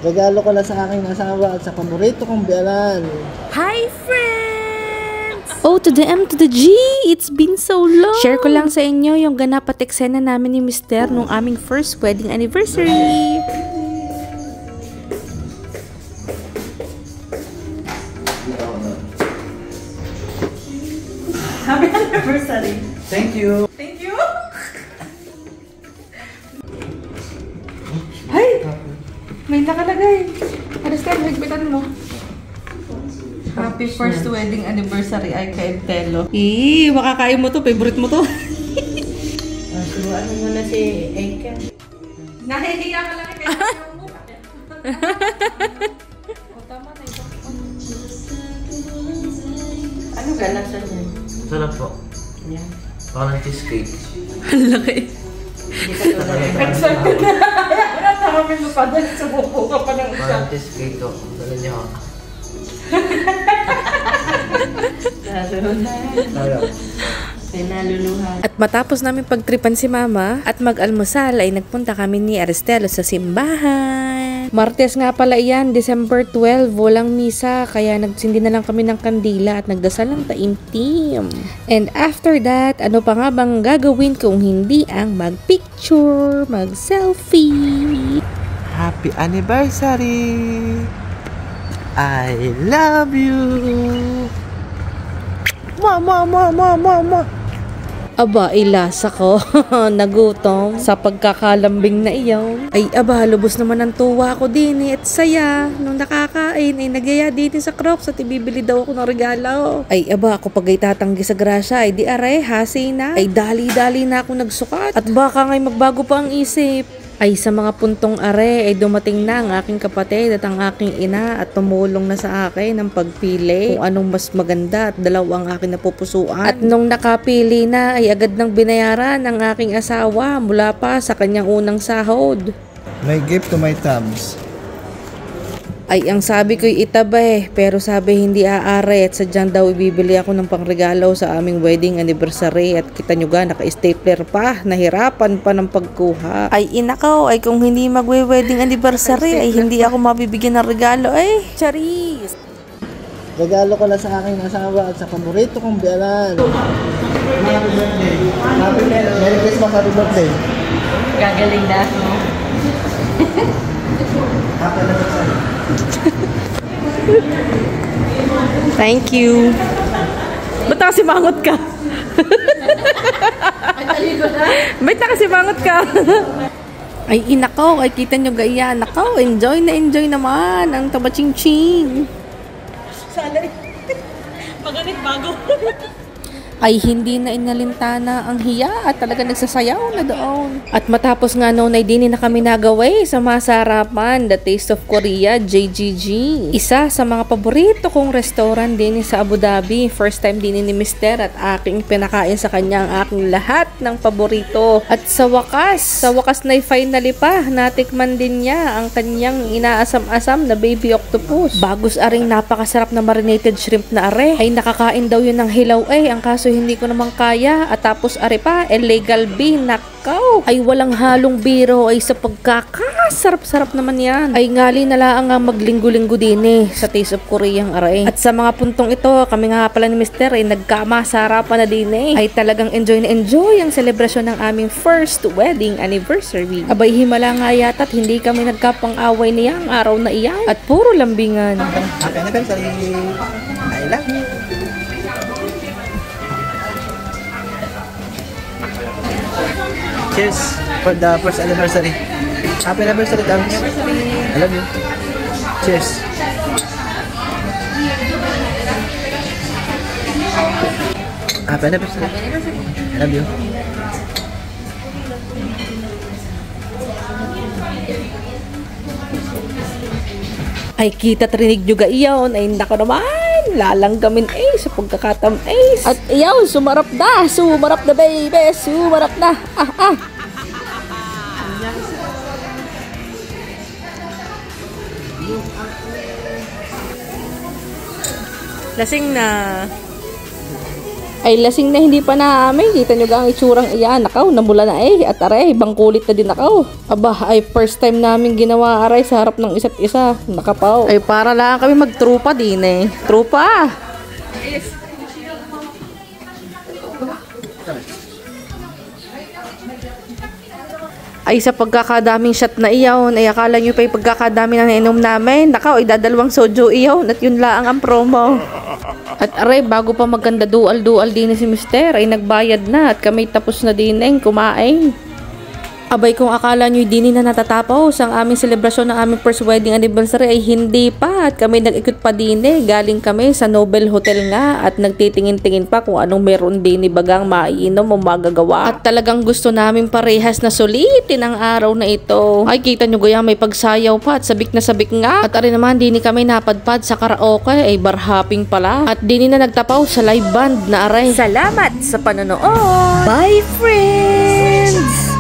Regalo ko na sa aking asawa at sa paborito kong biyanan. Hi friends! O to the M to the G! It's been so long! Share ko lang sa inyo yung ganap at eksena namin ni Mr. nung aming first wedding anniversary. Happy anniversary! Thank you! Thank you! Hay! May nakalagay. Aristel, higpitan mo. Happy first wedding anniversary ay kay Telo. Makakain mo to. Favorite mo to. Ano mo na si Eka? Nahihiya ka lang kay O, tama na ito. Ano ka lasa niya? Sarap po. Yan. Parang cheesecake. Ang laki. Hindi ka tulad. Excited na. Tama mo pa dahil sumuko ka pa ng isa. Parang cheesecake to. Dala niyo ako. Pinaluluhan. At matapos namin pagtripan si Mama at mag-almusal ay nagpunta kami ni Aristelo sa simbahan. Martes nga pala iyan, December 12, walang misa kaya nagsindi na lang kami ng kandila at nagdasal ng taimtim. And after that, ano pa nga bang gagawin kung hindi ang mag-picture, mag-selfie? Happy anniversary! I love you! Mama! Aba, ilasa ko. Nagutom sa pagkakalambing na iyon. Ay, aba, lubos naman ang tuwa ko din at saya. Nung nakakain, ay nagyaya din sa Crocs at ibibili daw ako ng regalo. Ay, aba, ako pag ay tatanggi sa grasya, ay di aray, hasi na. Ay, dali-dali na ako nagsukat. At baka nga'y magbago pa ang isip. Ay sa mga puntong are ay dumating na ang aking kapatid at ang aking ina at tumulong na sa akin ng pagpili kung anong mas maganda at dalawang aking napupusuan. At nung nakapili na ay agad nang binayaran ang aking asawa mula pa sa kanyang unang sahod. My gift to my tabs. Ay ang sabi ko'y itabay pero sabi hindi aare at sadyang daw ibibili ako ng pangregalo sa aming wedding anniversary at kita nyo ga naka-stapler pa, nahirapan pa ng pagkuha. Ay inakaw, ay kung hindi magwe-wedding anniversary ay hindi ako mabibigyan ng regalo ay charis. Regalo ko na sa aking asawa at sa paborito kong biyanan. Happy birthday! Merry Christmas, happy birthday! Gagaling na ako. Happy anniversary! Thank you. Ba't nakasimangot ka? Ba't nakasimangot ka? Ay inakaw, ay kita nyo gaya. Nakaw, enjoy naman ang tabaching-ching. Salay. Maganit bago. Ay hindi na inalintana ang hiya at talaga nagsasayaw na doon. At matapos nga noon ay dini na kami nagaway sa masarapan, The Taste of Korea, JGG. Isa sa mga paborito kong restaurant din sa Abu Dhabi. First time din ni Mr. at aking pinakain sa kanya ang aking lahat ng paborito. At sa wakas na finally pa, natikman din niya ang kanyang inaasam-asam na baby octopus. Bagos aring napakasarap na marinated shrimp na are. Ay nakakain daw yun ng hilaw ang kaso hindi ko naman kaya at tapos are pa illegal B nakaw ay walang halong biro ay sa pagkakasarap-sarap naman yan ay ngali na lang nga maglinggo-linggo din sa Taste of Korea ang are. At sa mga puntong ito kami nga pala ni Mr. ay nagkamasarapan na din ay talagang enjoy na enjoy ang selebrasyon ng aming first wedding anniversary. Abay himala nga yata at hindi kami nagkapang-away niya ang araw na iyan at puro lambingan. Happy anniversary! I love you! Cheers for the first anniversary. Happy anniversary, Tams. I love you. Cheers. Happy anniversary. I love you. Ay kita trinig nyo ga iyon ay nako naman lalanggamin sa pagkakatam at iyaw sumarap na baby sumarap na lasing na Ay lasing na hindi pa naamay. Kita nyo ga ang itsurang iyan. Nakaw, namula na At aray, ibang kulit na din nakaw. Aba, ay first time namin ginawa aray sa harap ng isa't isa. Nakapaw. Ay para lang kami magtrupa din Trupa! Ay sa pagkakadaming shot na iyaw, ay akala nyo pa yung pagkakadami na nainom namin. Nakaw, ay dadalawang soju iyaw. At yun lang ang promo. At aray, bago pa maganda dual din si Mister, ay nagbayad na at kami tapos na din kumain. Abay, kung akala nyo'y di na natatapos ang aming selebrasyon ng aming first wedding anniversary ay hindi pa at kami nag-ikot pa din galing kami sa Nobel Hotel nga at nagtitingin-tingin pa kung anong meron din bagang maiinom o magagawa. At talagang gusto namin parehas na sulitin ang araw na ito. Ay, kita nyo gaya may pagsayaw pa at sabik na sabik nga. At arin naman, di kami napadpad sa karaoke ay bar hopping pala. At di na nagtapaw sa live band na aray. Salamat sa panonood! Bye friends!